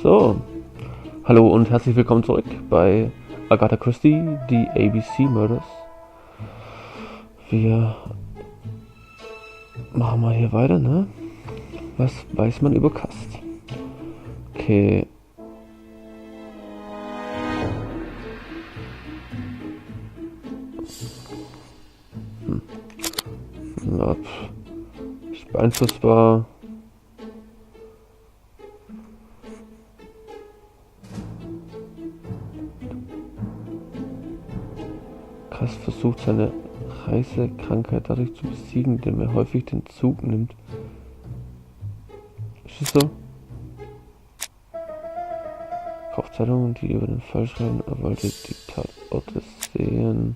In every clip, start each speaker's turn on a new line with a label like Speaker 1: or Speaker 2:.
Speaker 1: So, hallo und herzlich willkommen zurück bei Agatha Christie, die ABC Murders. Wir machen mal hier weiter, ne? Was weiß man über Kast? Okay. Ja, ist beeinflussbar. Kast versucht seine Reisekrankheit dadurch zu besiegen, indem er häufig den Zug nimmt. Ist es so? Kauft Zeitungen, die über den Fall schreiben, er wollte die Tatorte sehen.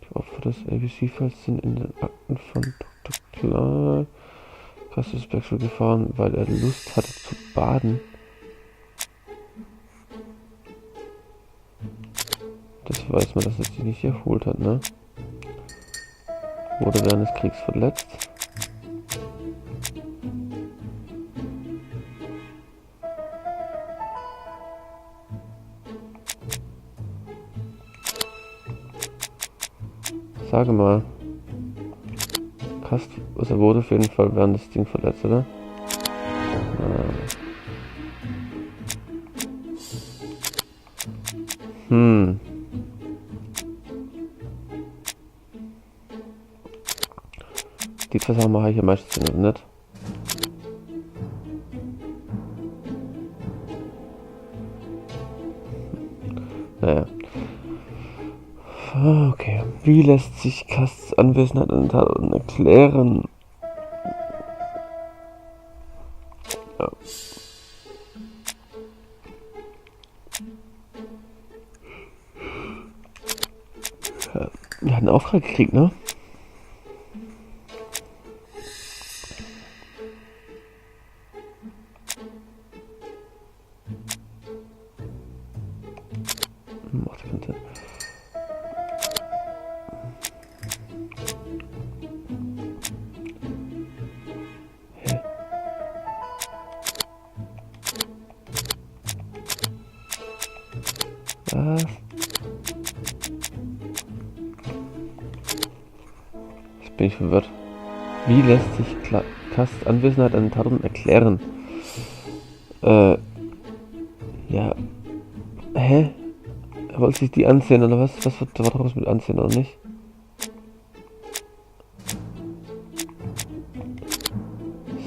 Speaker 1: Die Opfer des ABC-Falls sind in den Akten von Dr. Clark. Kast ist Backstreet gefahren, weil er Lust hatte zu baden. Das weiß man, dass es sich nicht erholt hat, ne? Wurde während des Kriegs verletzt. Sage mal. Kast, also er wurde auf jeden Fall während des Ding verletzt, oder? Die zwei Sachen mache ich ja meistens nicht. Naja. Okay. Wie lässt sich Kasts Anwesenheit an den Tatorten erklären? Ja. Er hat einen Auftrag gekriegt, ne? Macht keinen Sinn. Hä? Was? Jetzt bin ich verwirrt. Wie lässt sich Kasts Anwesenheit an den Tatorten erklären? Ja. Hä? Er wollte sich die ansehen, oder was? Was wird daraus mit ansehen, oder nicht?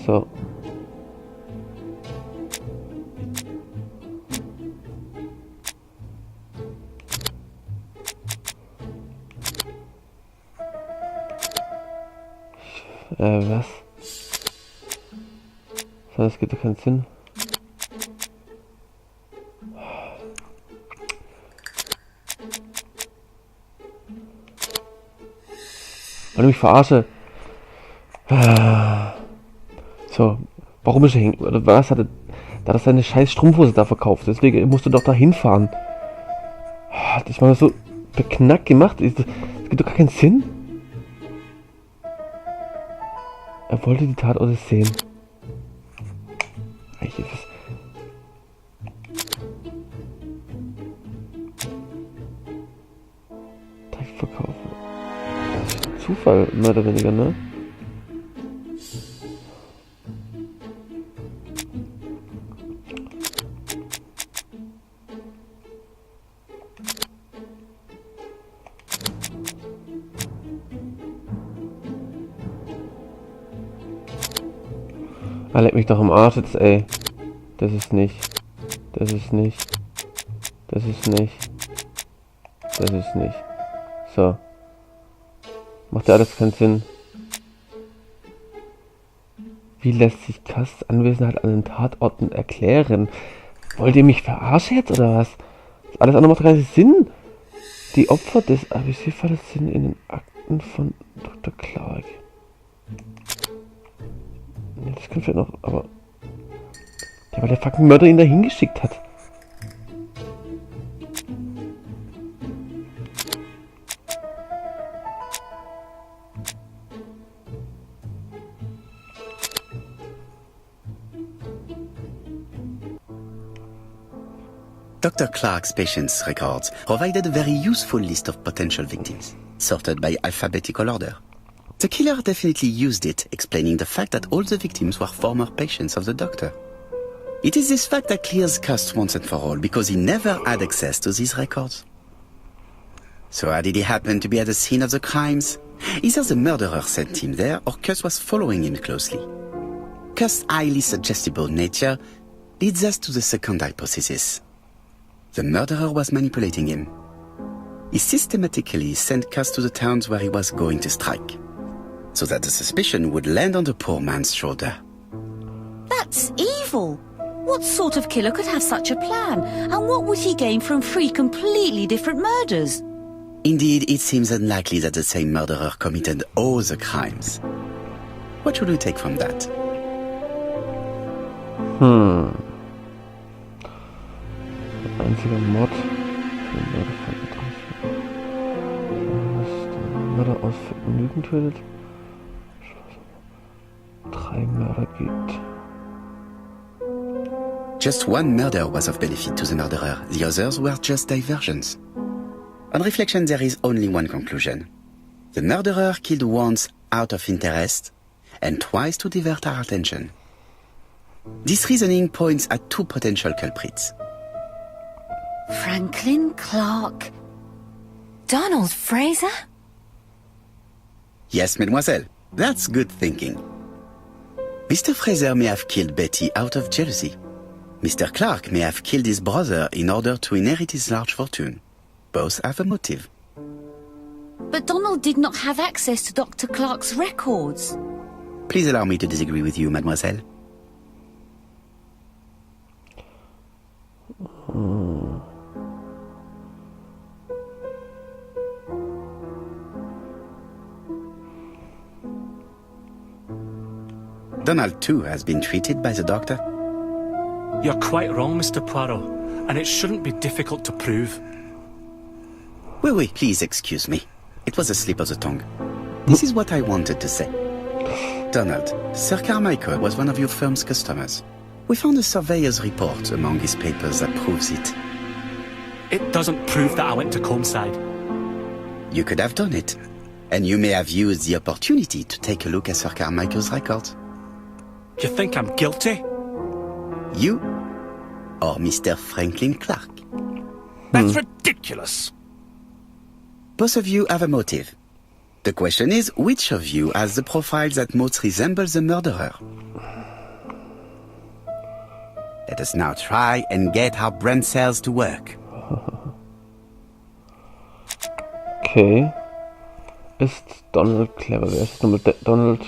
Speaker 1: So. Was? Das gibt doch keinen Sinn. Weil du mich verarsche. So, warum ist er hin? Oder was hat er? Da hat er seine scheiß Strumpfhose da verkauft. Deswegen musst du doch da hinfahren. Hat ich mal so beknackt gemacht. Das gibt doch gar keinen Sinn. Er wollte die Tatorte sehen. Direkt verkaufen. Zufall, mehr oder weniger, ne? Ah, leck mich doch am Arsch jetzt, ey. Das ist nicht. Das ist nicht. Das ist nicht. Das ist nicht. So. Macht ja alles keinen Sinn. Wie lässt sich Kasts Anwesenheit an den Tatorten erklären? Wollt ihr mich verarschen jetzt, oder was? Alles andere macht gar keinen Sinn. Die Opfer des ABC-Falles sind in den Akten von Dr. Clark. Ja, das könnte vielleicht noch, aber... Ja, weil der fucking Mörder ihn dahin geschickt hat.
Speaker 2: Dr. Clark's patients' records provided a very useful list of potential victims, sorted by alphabetical order. The killer definitely used it, explaining the fact that all the victims were former patients of the doctor. It is this fact that clears Cust once and for all, because he never had access to these records. So how did he happen to be at the scene of the crimes? Either the murderer sent him there, or Cust was following him closely. Cust's highly suggestible nature leads us to the second hypothesis. The murderer was manipulating him. He systematically sent Cust to the towns where he was going to strike, so that the suspicion would land on the poor man's shoulder.
Speaker 3: That's evil! What sort of killer could have such a plan? And what would he gain from 3 completely different murders?
Speaker 2: Indeed, it seems unlikely that the same murderer committed all the crimes. What should we take from that?
Speaker 1: Einziger Mord. Mörder aus Vergnügen tötet. 3 Mörder gibt.
Speaker 2: Just one murder was of benefit to the murderer. The others were just diversions. On reflection, there is only one conclusion. The murderer killed once out of interest and twice to divert our attention. This reasoning points at 2 potential culprits.
Speaker 3: Franklin Clark. Donald Fraser?
Speaker 2: Yes, mademoiselle. That's good thinking. Mr. Fraser may have killed Betty out of jealousy. Mr. Clark may have killed his brother in order to inherit his large fortune. Both have a motive.
Speaker 3: But Donald did not have access to Dr. Clark's records.
Speaker 2: Please allow me to disagree with you, mademoiselle. Donald, too, has been treated by the doctor.
Speaker 4: You're quite wrong, Mr. Poirot, and it shouldn't be difficult to prove.
Speaker 2: Oui, please excuse me. It was a slip of the tongue. This is what I wanted to say. Donald, Sir Carmichael was one of your firm's customers. We found a surveyor's report among his papers that proves it.
Speaker 4: It doesn't prove that I went to Comeside.
Speaker 2: You could have done it. And you may have used the opportunity to take a look at Sir Carmichael's records.
Speaker 4: You think I'm guilty?
Speaker 2: You or Mr. Franklin Clark?
Speaker 4: That's ridiculous.
Speaker 2: Both of you have a motive. The question is, which of you has the profile that most resembles the murderer? Let us now try and get our brain cells to work.
Speaker 1: Okay. Ist Donald clever? Wer ist nochmal Donald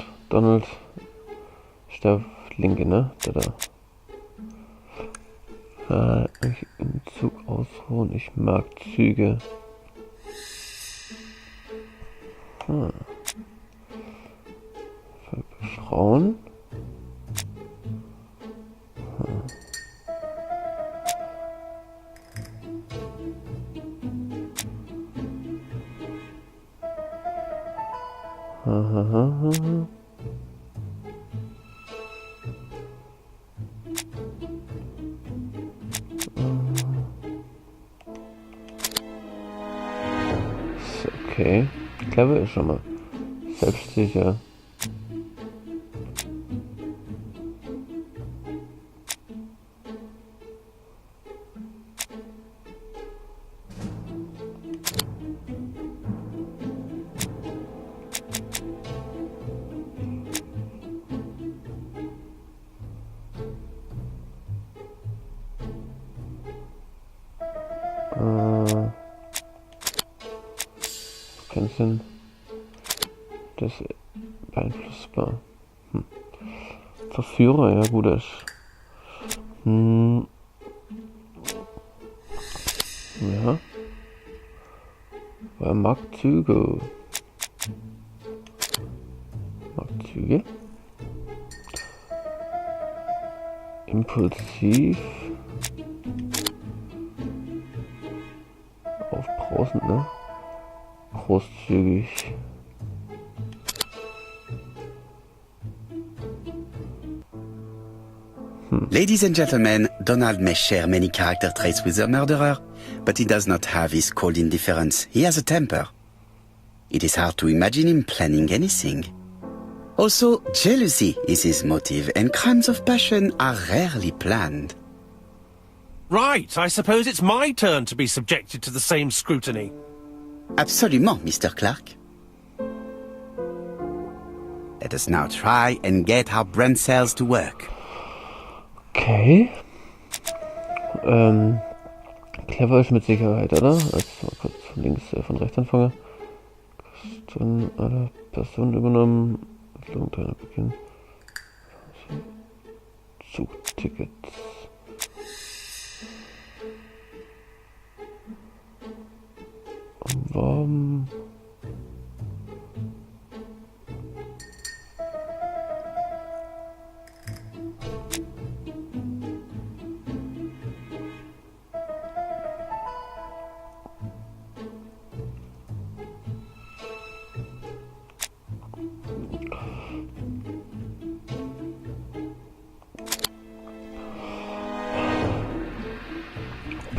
Speaker 1: ist der Linke, ne? Der da. Ich im Zug ausruhen. Ich mag Züge. Für Frauen. Okay, clever ist schon mal. Selbstsicher. Keinen Sinn. Das ist beeinflussbar. Verführer, ja gut ist. Ja. Wer mag Züge? Mag Züge? Impulsiv. Aufbrausend, ne? Großzügig.
Speaker 2: Ladies and gentlemen, Donald may share many character traits with the murderer, but he does not have his cold indifference. He has a temper. It is hard to imagine him planning anything. Also, jealousy is his motive, and crimes of passion are rarely planned.
Speaker 5: Right, I suppose it's my turn to be subjected to the same scrutiny.
Speaker 2: Absolument, Mr. Clark. Let us now try and get our brain cells to work.
Speaker 1: Okay. Clever ist mit Sicherheit, oder? Also mal kurz von links, von rechts anfangen. Dann alle Personen übernommen. Flugteile beginnen. Zugtickets. Warum?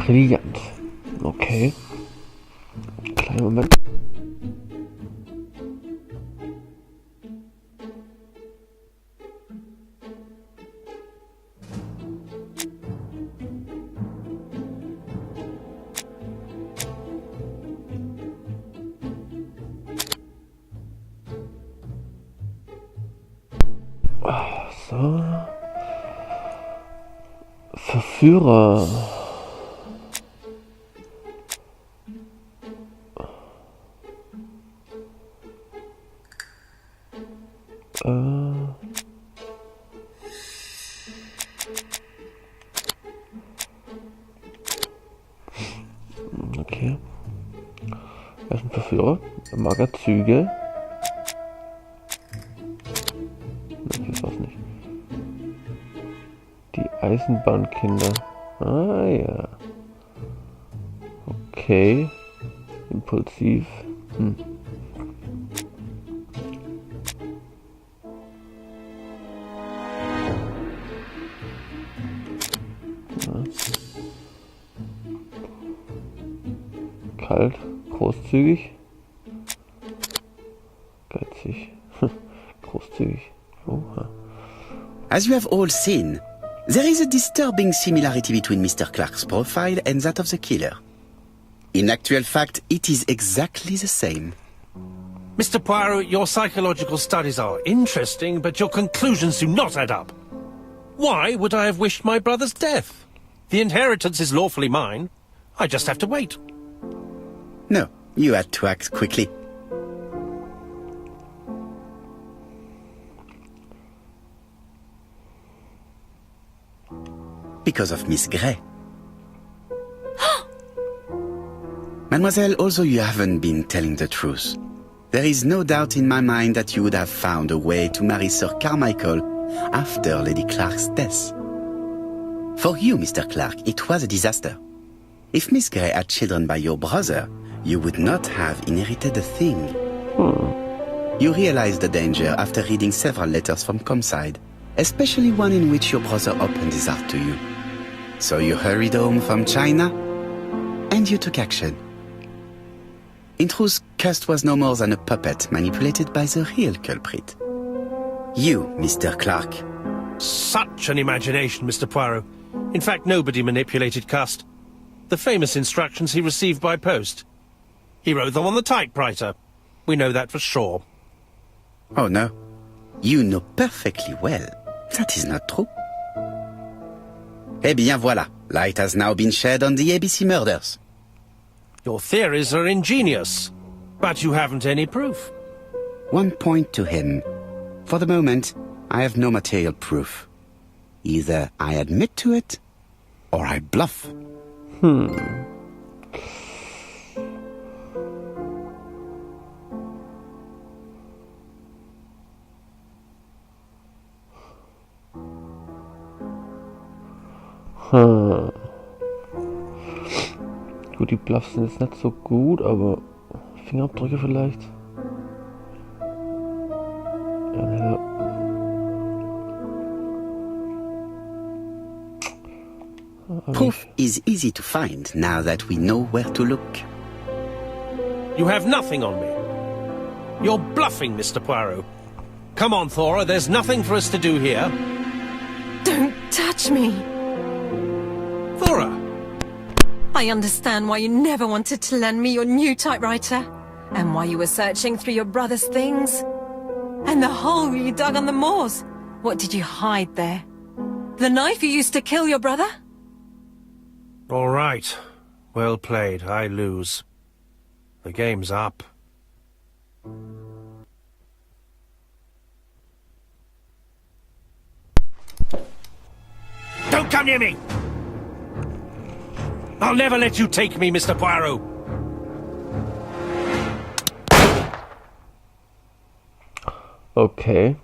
Speaker 1: Brillant. Okay. Kleinen Moment. So. Verführer. Okay. Er ist ein Verführer. Er mag Züge. Nein, das war's nicht. Die Eisenbahnkinder. Ah ja. Okay. Impulsiv. Kalt, großzügig, geizig, großzügig. Oha.
Speaker 2: As you have all seen, there is a disturbing similarity between Mr. Clark's profile and that of the killer. In actual fact, it is exactly the same.
Speaker 5: Mr. Poirot, your psychological studies are interesting, but your conclusions do not add up. Why would I have wished my brother's death? The inheritance is lawfully mine. I just have to wait.
Speaker 2: No, you had to act quickly. Because of Miss Grey. Mademoiselle, although you haven't been telling the truth, there is no doubt in my mind that you would have found a way to marry Sir Carmichael after Lady Clark's death. For you, Mr. Clark, it was a disaster. If Miss Grey had children by your brother, you would not have inherited a thing. You realized the danger after reading several letters from Comside, especially one in which your brother opened his heart to you. So you hurried home from China, and you took action. In truth, Cust was no more than a puppet manipulated by the real culprit. You, Mr. Clark.
Speaker 5: Such an imagination, Mr. Poirot. In fact, nobody manipulated Cust. The famous instructions he received by post. He wrote them on the typewriter. We know that for sure.
Speaker 2: Oh no. You know perfectly well. That is not true. Eh bien voilà. Light has now been shed on the ABC murders.
Speaker 5: Your theories are ingenious, but you haven't any proof.
Speaker 2: One point to him. For the moment, I have no material proof. Either I admit to it, or I bluff.
Speaker 1: Gut, die Bluffs sind jetzt nicht so gut, aber Fingerabdrücke vielleicht. Ja, aber
Speaker 2: Proof is easy to find now that we know where to look.
Speaker 5: You have nothing on me. You're bluffing, Mr. Poirot. Come on, Thora, there's nothing for us to do here.
Speaker 6: Don't touch me.
Speaker 5: Thora!
Speaker 6: I understand why you never wanted to lend me your new typewriter, and why you were searching through your brother's things. And the hole you dug on the moors. What did you hide there? The knife you used to kill your brother?
Speaker 5: All right. Well played. I lose. The game's up. Don't come near me! I'll never let you take me, Mr. Poirot.
Speaker 1: okay.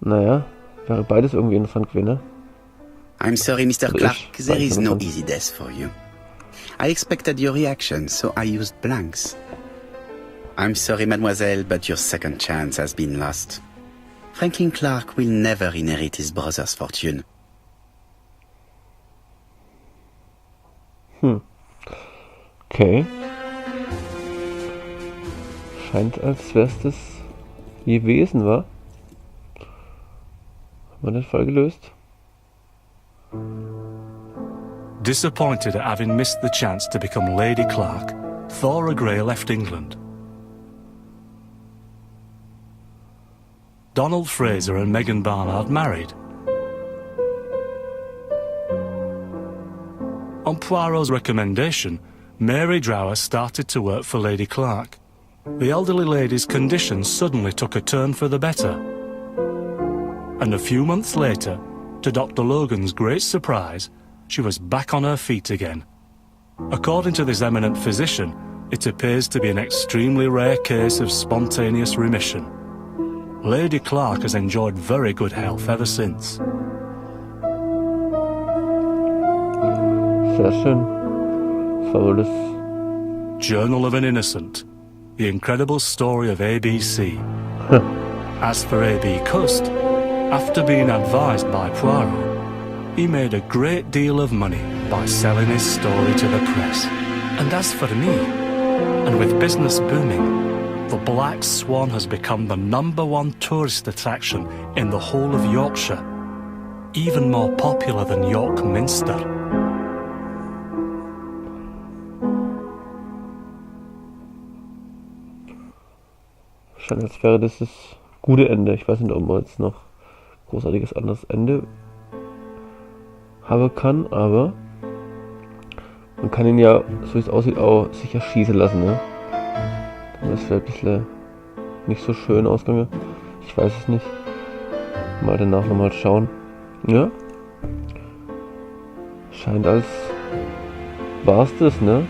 Speaker 1: Naja, wäre beides irgendwie interessant gewesen, ne?
Speaker 2: I'm sorry, Mr.
Speaker 1: Also
Speaker 2: Clark,
Speaker 1: ich
Speaker 2: there
Speaker 1: weiß
Speaker 2: is no
Speaker 1: davon.
Speaker 2: easy death for you. I expected your reaction, so I used blanks. I'm sorry, mademoiselle, but your second chance has been lost. Franklin Clark will never inherit his brother's fortune.
Speaker 1: Okay. Scheint, als wär's das gewesen, wa? Haben wir den Fall gelöst?
Speaker 4: Disappointed at having missed the chance to become Lady Clark, Thora Grey left England. Donald Fraser and Megan Barnard married. On Poirot's recommendation, Mary Drower started to work for Lady Clark. The elderly lady's condition suddenly took a turn for the better. And a few months later, to Dr. Logan's great surprise, she was back on her feet again. According to this eminent physician, it appears to be an extremely rare case of spontaneous remission. Lady Clark has enjoyed very good health ever since.
Speaker 1: Sehr schön. Das war wohl das.
Speaker 4: Journal of an Innocent. The incredible story of ABC. As for A.B. Cust, after being advised by Poirot, he made a great deal of money by selling his story to the press. And as for me, and with business booming, the Black Swan has become the #1 tourist attraction in the whole of Yorkshire, even more popular than York Minster.
Speaker 1: Scheint, als wäre das gute Ende. Ich weiß nicht, ob man jetzt noch großartiges anderes Ende haben kann, aber man kann ihn ja, so wie es aussieht, auch sich erschießen lassen, ne? Das wäre ein bisschen nicht so schön ausgegangen. Ich weiß es nicht. Mal danach nochmal schauen. Ja. Scheint, als war es das, ne?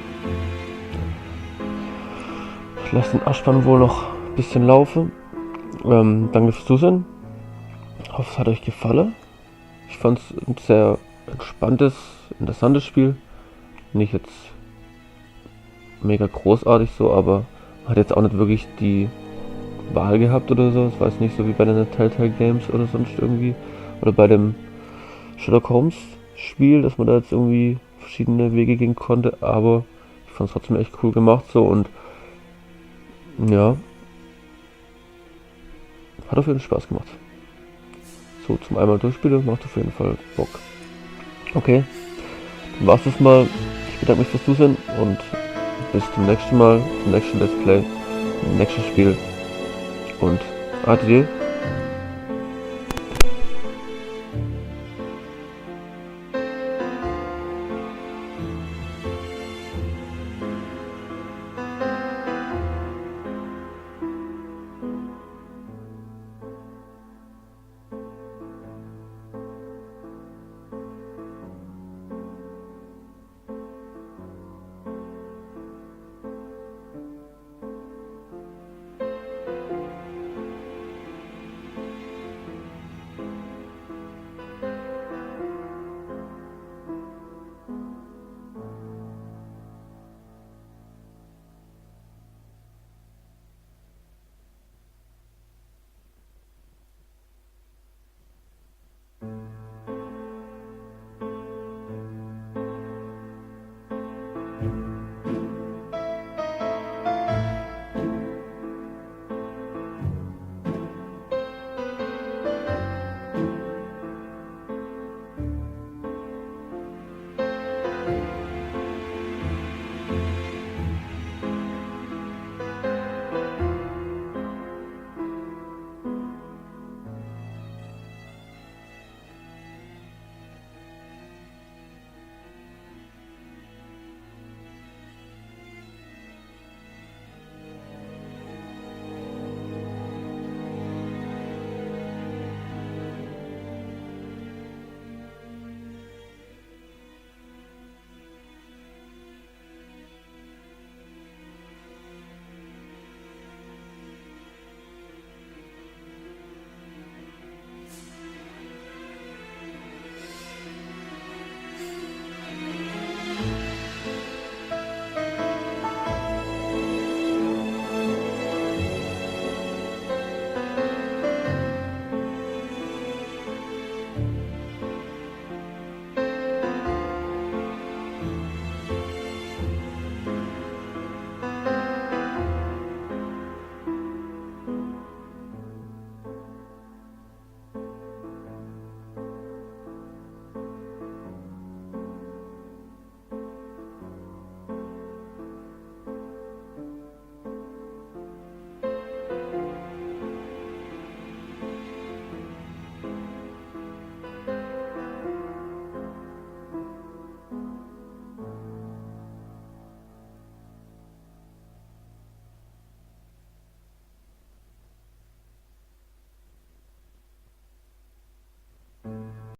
Speaker 1: Ich lasse den Abspann wohl noch ein bisschen laufen. Danke fürs Zusehen. Ich hoffe, es hat euch gefallen. Ich fand es ein sehr entspanntes, interessantes Spiel. Nicht jetzt mega großartig so, aber man hat jetzt auch nicht wirklich die Wahl gehabt oder so. Es war jetzt nicht so wie bei den Telltale Games oder sonst irgendwie. Oder bei dem Sherlock Holmes Spiel, dass man da jetzt irgendwie verschiedene Wege gehen konnte. Aber ich fand es trotzdem echt cool gemacht so und ja. Hat auf jeden Fall Spaß gemacht. So, zum einmal durchspielen macht auf jeden Fall Bock. Okay, dann war's das mal. Ich bedanke mich fürs Zusehen und bis zum nächsten Mal, zum nächsten Let's Play, zum nächsten Spiel und adieu.